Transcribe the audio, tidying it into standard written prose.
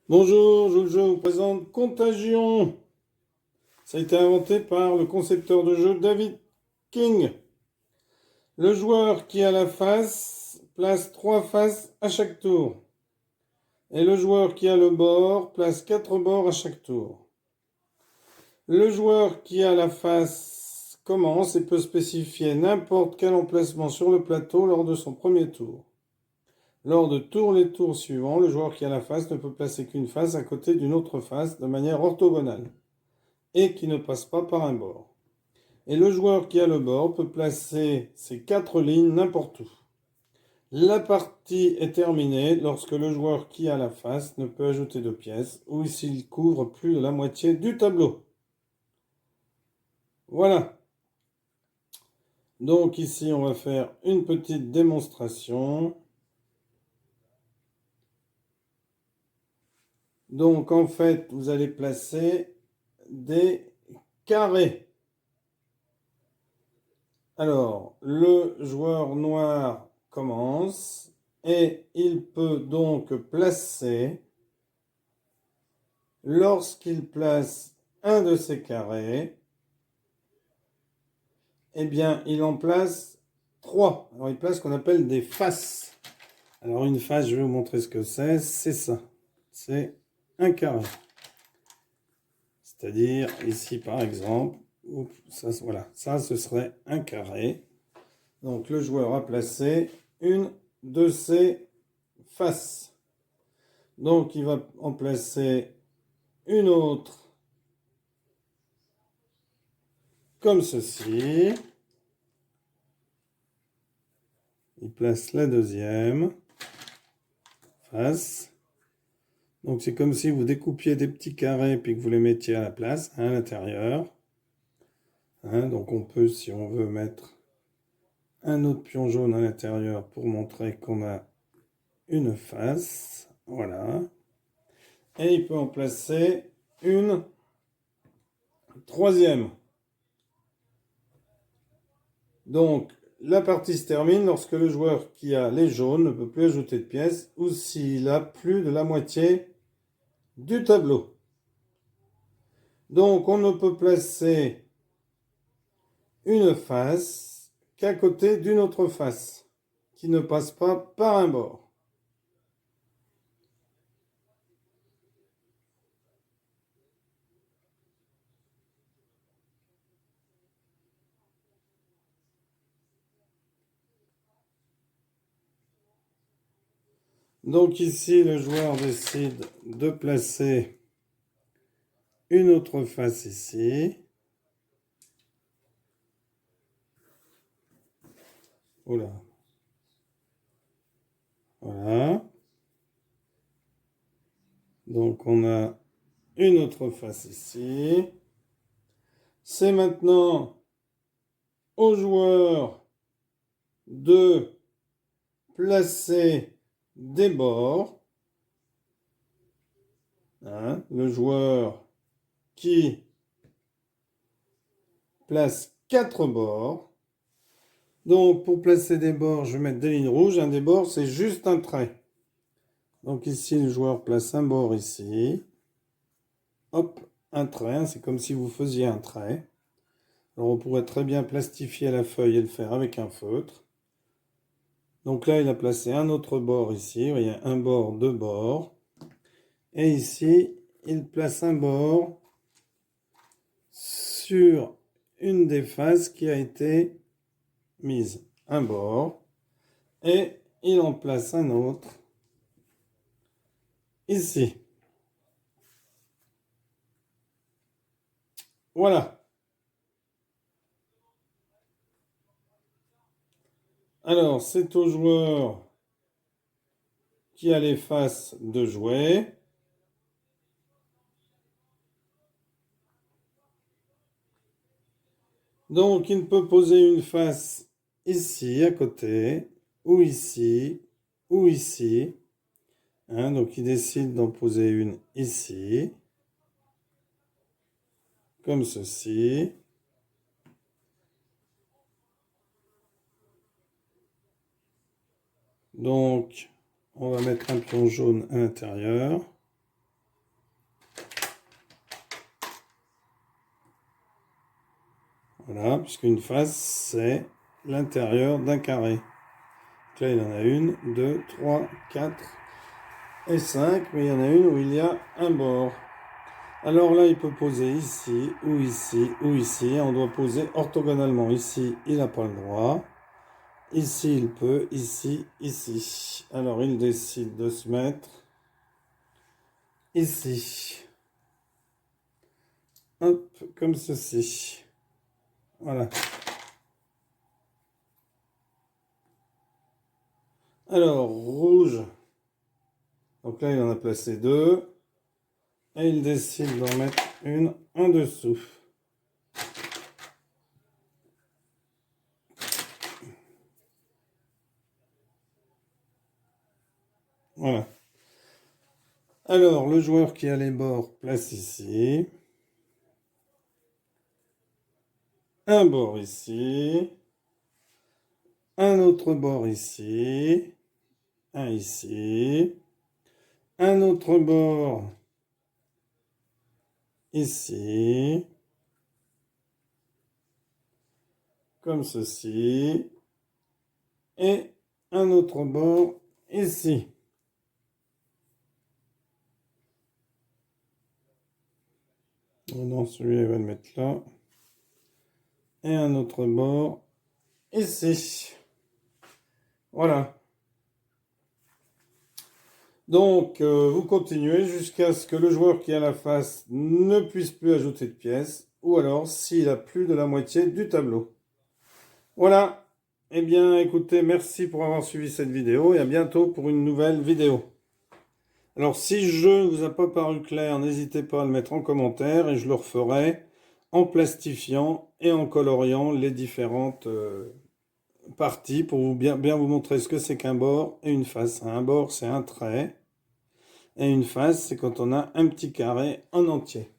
Bonjour, je vous présente Contagion. Ça a été inventé par le concepteur de jeu David King. Le joueur qui a la face place 3 faces à chaque tour. Et le joueur qui a le bord place 4 bords à chaque tour. Le joueur qui a la face commence et peut spécifier n'importe quel emplacement sur le plateau lors de son premier tour. Lors de tous les tours suivants, le joueur qui a la face ne peut placer qu'une face à côté d'une autre face de manière orthogonale et qui ne passe pas par un bord. Et le joueur qui a le bord peut placer ses 4 lignes n'importe où. La partie est terminée lorsque le joueur qui a la face ne peut ajouter de pièces ou s'il couvre plus de la moitié du tableau. Voilà. Donc ici, on va faire une petite démonstration. Donc en fait, vous allez placer des carrés. Alors, le joueur noir commence et il peut donc placer, lorsqu'il place un de ces carrés, eh bien, il en place 3. Alors, il place ce qu'on appelle des faces. Alors, une face, je vais vous montrer ce que c'est ça. C'est un carré. C'est-à-dire, ici, par exemple, ça, voilà, ça, ce serait un carré. Donc, le joueur a placé une de ses faces. Donc, il va en placer une autre comme ceci. Il place la deuxième face. Donc, c'est comme si vous découpiez des petits carrés puis que vous les mettiez à la place, à l'intérieur. Donc, on peut, si on veut, mettre un autre pion jaune à l'intérieur pour montrer qu'on a une face. Voilà. Et il peut en placer une troisième. Donc, la partie se termine lorsque le joueur qui a les jaunes ne peut plus ajouter de pièces ou s'il a plus de la moitié du tableau. Donc, on ne peut placer une face qu'à côté d'une autre face qui ne passe pas par un bord. Donc ici, le joueur décide de placer une autre face ici. Oula. Voilà. Donc on a une autre face ici. C'est maintenant au joueur de placer des bords. Le joueur qui place 4 bords. Donc pour placer des bords, je vais mettre des lignes rouges. Un des bords, c'est juste un trait. Donc ici, le joueur place un bord ici. Hop, un trait. C'est comme si vous faisiez un trait. Alors on pourrait très bien plastifier la feuille et le faire avec un feutre. Donc là, il a placé un autre bord ici. Vous voyez, un bord, deux bords. Et ici, il place un bord sur une des faces qui a été mise. Un bord. Et il en place un autre ici. Voilà. Alors, c'est au joueur qui a les faces de jouer. Donc, il peut poser une face ici, à côté, ou ici, ou ici. Donc, il décide d'en poser une ici, comme ceci. Donc, on va mettre un pion jaune à l'intérieur. Voilà, puisqu'une face, c'est l'intérieur d'un carré. Donc là, il en a une, deux, trois, quatre et cinq, mais il y en a une où il y a un bord. Alors là, il peut poser ici, ou ici, ou ici. On doit poser orthogonalement. Ici, il n'a pas le droit. Ici, il peut. Ici, ici. Alors, il décide de se mettre ici. Hop, comme ceci. Voilà. Alors, rouge. Donc là, il en a placé deux. Et il décide d'en mettre une en dessous. Voilà. Alors, le joueur qui a les bords place ici. Un bord ici. Un autre bord ici. Un ici. Un autre bord ici. Comme ceci. Et un autre bord ici. Oh non, celui-là, il va le mettre là. Et un autre bord ici. Voilà. Donc, vous continuez jusqu'à ce que le joueur qui a la face ne puisse plus ajouter de pièces, ou alors s'il a plus de la moitié du tableau. Voilà. Eh bien, écoutez, merci pour avoir suivi cette vidéo et à bientôt pour une nouvelle vidéo. Alors, si le jeu ne vous a pas paru clair, n'hésitez pas à le mettre en commentaire et je le referai en plastifiant et en coloriant les différentes parties pour vous bien vous montrer ce que c'est qu'un bord et une face. Un bord, c'est un trait. Et une face, c'est quand on a un petit carré en entier.